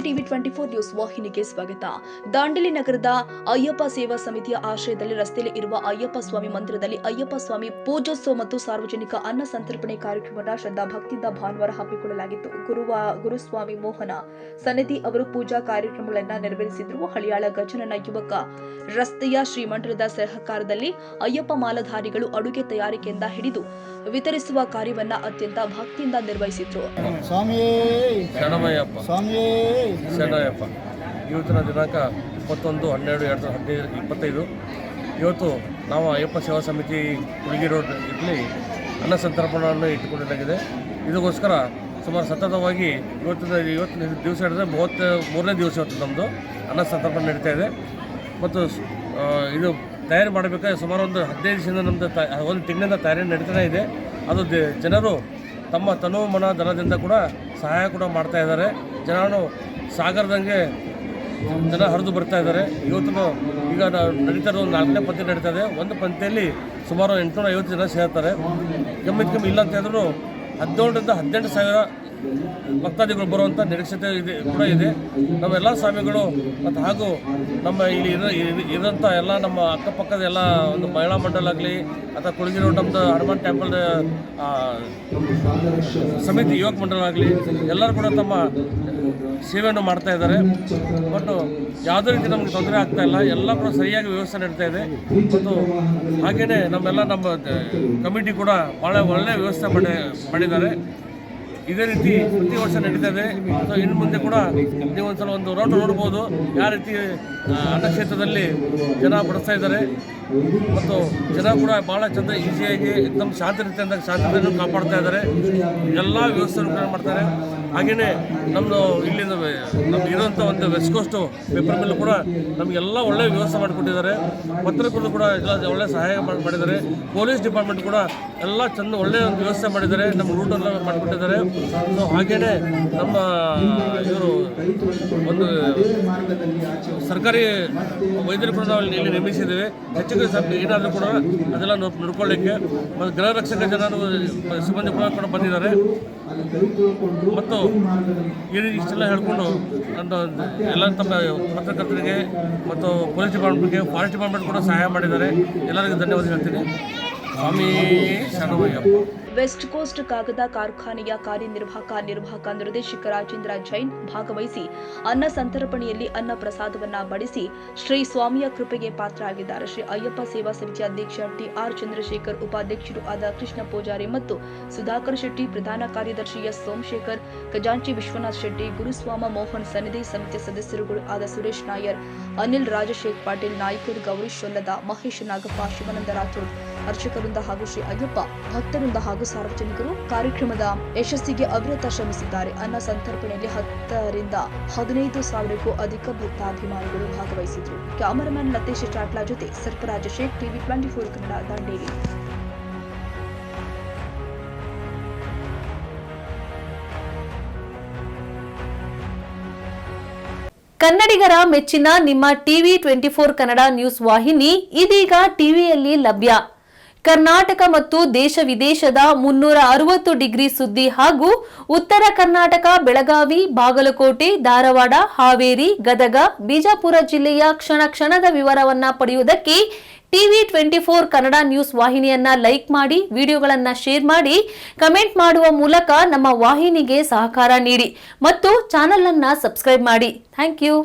TV 24 news ವಾಹಿನಿಗೆ ಸ್ವಾಗತ. ದಾಂಡೇಲಿ ನಗರದ ಅಯ್ಯಪ್ಪ ಸೇವಾ ಸಮಿತಿಯ ಆಶ್ರಯದಲ್ಲಿ ರಸ್ತೆಯಲ್ಲಿ ಇರುವ ಅಯ್ಯಪ್ಪ ಸ್ವಾಮಿ ಮಂದಿರದಲ್ಲಿ ಅಯ್ಯಪ್ಪ ಸ್ವಾಮಿ ಪೂಜೋತ್ಸವ ಮತ್ತು ಸಾರ್ವಜನಿಕ ಅನ್ನ ಸಂತರ್ಪಣೆ ಕಾರ್ಯಕ್ರಮವನ್ನು ಶ್ರದ್ಧಾ ಭಕ್ತಿಯಿಂದ ಭಾನುವಾರ ಹಮ್ಮಿಕೊಳ್ಳಲಾಗಿತ್ತು. ಗುರುಸ್ವಾಮಿ ಮೋಹನ ಸನ್ನಿಧಿ ಅವರು ಪೂಜಾ ಕಾರ್ಯಕ್ರಮಗಳನ್ನು ನೆರವೇರಿಸಿದ್ರು. ಹಳಿಯಾಳ ಗಜನನ ಯುವಕ ರಸ್ತೆಯ ಶ್ರೀಮಂಠದ ಸಹಕಾರದಲ್ಲಿ ಅಯ್ಯಪ್ಪ ಮಾಲಾಧಾರಿಗಳು ಅಡುಗೆ ತಯಾರಿಕೆಯಿಂದ ಹಿಡಿದು ವಿತರಿಸುವ ಕಾರ್ಯವನ್ನ ಅತ್ಯಂತ ಭಕ್ತಿಯಿಂದ ನಿರ್ವಹಿಸಿದ್ರು. ಶರಣಯ್ಯಪ್ಪ ಇವತ್ತಿನ ದಿನಾಂಕ 21/12/2025 ಇವತ್ತು ನಾವು ಅಯ್ಯಪ್ಪ ಸೇವಾ ಸಮಿತಿ ಹುಡುಗಿ ರೋಡ್ ಇಲ್ಲಿ ಅನ್ನ ಸಂತರ್ಪಣೆಯನ್ನು ಇಟ್ಟುಕೊಳ್ಳಲಾಗಿದೆ. ಇದಕ್ಕೋಸ್ಕರ ಸುಮಾರು ಸತತವಾಗಿ ಇವತ್ತಿನ ದಿವಸ ಹಿಡಿದ್ರೆ 33ನೇ ದಿವಸ ಇವತ್ತು ನಮ್ಮದು ಅನ್ನ ಸಂತರ್ಪಣೆ ನಡೀತಾ ಇದೆ. ಮತ್ತು ಇದು ತಯಾರಿ ಮಾಡಬೇಕಾದ್ರೆ ಸುಮಾರು ಒಂದು 15 ದಿವಸದಿಂದ ನಮ್ಮದು ಒಂದು ತಿಂಗಳಿಂದ ತಯಾರಿ ನಡೀತಾನೆ ಇದೆ. ಅದು ಜನರು ತಮ್ಮ ತನು ಮನ ಧನದಿಂದ ಕೂಡ ಸಹಾಯ ಕೂಡ ಮಾಡ್ತಾ ಇದ್ದಾರೆ. ಜನರು ಸಾಗರದಂಗೆ ಜನ ಹರಿದು ಬರ್ತಾ ಇದ್ದಾರೆ. ಇವತ್ತು ಈಗ ನಡೀತಾ ಇರೋ 4ನೇ ಪಂಕ್ತಿ ನಡೀತಾ ಇದೆ. ಒಂದು ಪಂಕ್ತಿಯಲ್ಲಿ ಸುಮಾರು 850 ಜನ ಸೇರ್ತಾರೆ. ಕಮ್ಮಿ ಇಲ್ಲ ಅಂತ ಹೇಳಿದ್ರು 17ರಿಂದ 18,000 ಭಕ್ತಾದಿಗಳು ಬರುವಂಥ ನಿರೀಕ್ಷತೆ ಇದೆ. ನಮ್ಮೆಲ್ಲ ಸ್ವಾಮಿಗಳು ಮತ್ತು ಹಾಗೂ ನಮ್ಮ ಇಲ್ಲಿ ಇರೋಂಥ ಎಲ್ಲ ನಮ್ಮ ಅಕ್ಕಪಕ್ಕದ ಎಲ್ಲ ಒಂದು ಮಹಿಳಾ ಮಂಡಲ ಆಗಲಿ ಅಥವಾ ಕುಳಗಿರೋ ನಮ್ಮದು ಹನುಮಾನ್ ಟೆಂಪಲ್ ಸಮಿತಿ ಯುವಕ ಮಂಡಲ ಆಗಲಿ ಎಲ್ಲರೂ ಕೂಡ ತಮ್ಮ ಸೇವೆಯನ್ನು ಮಾಡ್ತಾ ಇದ್ದಾರೆ. ಬಟ್ ಯಾವುದೇ ರೀತಿ ನಮಗೆ ತೊಂದರೆ ಆಗ್ತಾ ಇಲ್ಲ. ಎಲ್ಲ ಕೂಡ ಸರಿಯಾಗಿ ವ್ಯವಸ್ಥೆ ನಡೀತಾ ಇದೆ. ಮತ್ತು ಹಾಗೆಯೇ ನಮ್ಮ ಕಮಿಟಿ ಕೂಡ ಭಾಳ ಒಳ್ಳೆಯ ವ್ಯವಸ್ಥೆ ಮಾಡಿದ್ದಾರೆ. ಇದೇ ರೀತಿ ಪ್ರತಿ ವರ್ಷ ನಡೀತಾ ಇದೆ. ಸೊ ಇನ್ನು ಮುಂದೆ ಕೂಡ ನೀವು ಒಂದ್ಸಲ ಒಂದು ರೌಂಡ್ ನೋಡ್ಬೋದು ಯಾವ ರೀತಿ ಅನ್ನಕ್ಷೇತ್ರದಲ್ಲಿ ಜನ ಬಡಿಸ್ತಾ ಇದ್ದಾರೆ. ಮತ್ತು ಜನ ಕೂಡ ಭಾಳ ಚಂದ ಈಸಿಯಾಗಿ एकदम ಶಾಂತಿಯುತದಿಂದ ಶಾಂತಿಯನ್ನು ಕಾಪಾಡ್ತಾ ಇದ್ದಾರೆ. ಎಲ್ಲ ವ್ಯವಸ್ಥೆಯನ್ನು ಮಾಡ್ತಾರೆ. ಹಾಗೆಯೇ ನಮ್ಮದು ಇಲ್ಲಿಂದ ನಮ್ಗೆ ಇರೋಂಥ ಒಂದು ವೆಸ್ಟ್ ಕೋಸ್ಟು ಪೇಪರ್ ಮಿಲ್ ಕೂಡ ನಮಗೆಲ್ಲ ಒಳ್ಳೆಯ ವ್ಯವಸ್ಥೆ ಮಾಡಿಕೊಟ್ಟಿದ್ದಾರೆ. ಪತ್ರಕರ್ತರು ಕೂಡ ಎಲ್ಲ ಒಳ್ಳೆಯ ಸಹಾಯ ಮಾಡಿದ್ದಾರೆ. ಪೊಲೀಸ್ ಡಿಪಾರ್ಟ್ಮೆಂಟ್ ಕೂಡ ಎಲ್ಲ ಚಂದ ಒಳ್ಳೆಯ ಒಂದು ವ್ಯವಸ್ಥೆ ಮಾಡಿದ್ದಾರೆ. ನಮ್ಮ ರೂಟೆಲ್ಲ ಮಾಡಿಕೊಟ್ಟಿದ್ದಾರೆ. ಸೊ ಹಾಗೆಯೇ ನಮ್ಮ ಇವರು ಒಂದು ಸರ್ಕಾರಿ ವೈದ್ಯರು ಕೂಡ ನಾವು ಇಲ್ಲಿ ನೇಮಿಸಿದ್ದೇವೆ. ಹೆಚ್ಚಿಗೆ ಏನಾದರೂ ಕೂಡ ಅದೆಲ್ಲ ನೋಡ್ಕೊಳ್ಳಿಕ್ಕೆ. ಮತ್ತು ಗೃಹ ರಕ್ಷಕ ಜನರು ಸಿಬ್ಬಂದಿ ಕೂಡ ಬಂದಿದ್ದಾರೆ. ಮತ್ತು ಇಷ್ಟೆಲ್ಲ ಹೇಳ್ಕೊಂಡು ಎಲ್ಲ ತಮ್ಮ ಪತ್ರಕರ್ತರಿಗೆ ಮತ್ತು ಪೊಲೀಸ್ ಡಿಪಾರ್ಟ್ಮೆಂಟ್ಗೆ ಫಾರೆಸ್ಟ್ ಡಿಪಾರ್ಟ್ಮೆಂಟ್ ಕೂಡ ಸಹಾಯ ಮಾಡಿದ್ದಾರೆ. ಎಲ್ಲರಿಗೂ ಧನ್ಯವಾದ ಹೇಳ್ತೀನಿ. ಸ್ವಾಮಿ ಶರಣಯ್ಯಪ್ಪ. ವೆಸ್ಟ್ ಕೋಸ್ಟ್ ಕಾಗದ ಕಾರ್ಖಾನೆಯ ಕಾರ್ಯನಿರ್ವಾಹಕ ನಿರ್ದೇಶಕ ರಾಜೇಂದ್ರ ಜೈನ್ ಭಾಗವಹಿಸಿ ಅನ್ನ ಸಂತರ್ಪಣೆಯಲ್ಲಿ ಅನ್ನ ಪ್ರಸಾದವನ್ನ ಬಡಿಸಿ ಶ್ರೀ ಸ್ವಾಮಿಯ ಕೃಪೆಗೆ ಪಾತ್ರರಾಗಿದ್ದಾರೆ. ಶ್ರೀ ಅಯ್ಯಪ್ಪ ಸೇವಾ ಸಮಿತಿ ಅಧ್ಯಕ್ಷ ಟಿ.ಆರ್. ಚಂದ್ರಶೇಖರ್, ಉಪಾಧ್ಯಕ್ಷರು ಆದ ಕೃಷ್ಣ ಪೂಜಾರಿ ಮತ್ತು ಸುಧಾಕರ್ ಶೆಟ್ಟಿ, ಪ್ರಧಾನ ಕಾರ್ಯದರ್ಶಿ ಎಸ್. ಸೋಮಶೇಖರ್, ಖಜಾಂಚಿ ವಿಶ್ವನಾಥ್ ಶೆಟ್ಟಿ, ಗುರುಸ್ವಾಮ ಮೋಹನ್ ಸನ್ನಿಧಿ ಸಮಿತಿಯ ಸದಸ್ಯರುಗಳು ಆದ ಸುರೇಶ್ ನಾಯರ್, ಅನಿಲ್ ರಾಜಶೇಖರ್ ಪಾಟೀಲ್, ನಾಯ್ಕರ್ ಗೌರೀಶ್ ಶೊಲ್ಲದ, ಮಹೇಶ್ ನಾಗಪ್ಪ, ಶಿವಾನಂದ ರಾಥೋಡ್, ಅರ್ಚಕರಿಂದ ಹಾಗೂ ಶ್ರೀ ಅಯ್ಯಪ್ಪ ಭಕ್ತರಿಂದ ಹಾಗೂ ಸಾರ್ವಜನಿಕರು ಕಾರ್ಯಕ್ರಮದ ಯಶಸ್ಸಿಗೆ ಅವಿರತ ಶ್ರಮಿಸಿದ್ದಾರೆ. ಅನ್ನ ಸಂತರ್ಪಣೆಯಲ್ಲಿ 10ರಿಂದ 15,000ಕ್ಕೂ ಅಧಿಕ ಭಕ್ತಾಭಿಮಾನಿಗಳು ಭಾಗವಹಿಸಿದ್ರು. ಕ್ಯಾಮರಾಮನ್ ಲತೇಶ್ ಚಾಟ್ಲಾ ಜೊತೆ ಸರ್ಫರಾಜ್ ಶೇಖ್, ಟಿವಿ 24 ಕನ್ನಡ, ದಾಂಡೇಲಿ. ಕನ್ನಡಿಗರ ಮೆಚ್ಚಿನ ನಿಮ್ಮ ಟಿವಿ 24 ಕನ್ನಡ ನ್ಯೂಸ್ ವಾಹಿನಿ ಇದೀಗ ಟಿವಿಯಲ್ಲಿ ಲಭ್ಯ. ಕರ್ನಾಟಕ ಮತ್ತು ದೇಶ ವಿದೇಶದ 360 ಡಿಗ್ರಿ ಸುದ್ದಿ ಹಾಗೂ ಉತ್ತರ ಕರ್ನಾಟಕ, ಬೆಳಗಾವಿ, ಬಾಗಲಕೋಟೆ, ಧಾರವಾಡ, ಹಾವೇರಿ, ಗದಗ, ಬಿಜಾಪುರ ಜಿಲ್ಲೆಯ ಕ್ಷಣದ ವಿವರವನ್ನ ಪಡೆಯುವುದಕ್ಕೆ ಟಿವಿ 24 ಕನ್ನಡ ನ್ಯೂಸ್ ವಾಹಿನಿಯನ್ನ ಲೈಕ್ ಮಾಡಿ, ವಿಡಿಯೋಗಳನ್ನ ಶೇರ್ ಮಾಡಿ, ಕಮೆಂಟ್ ಮಾಡುವ ಮೂಲಕ ನಮ್ಮ ವಾಹಿನಿಗೆ ಸಹಕಾರ ನೀಡಿ ಮತ್ತು ಚಾನೆಲ್ ಅನ್ನ ಸಬ್ಸ್ಕ್ರೈಬ್ ಮಾಡಿ. Thank you.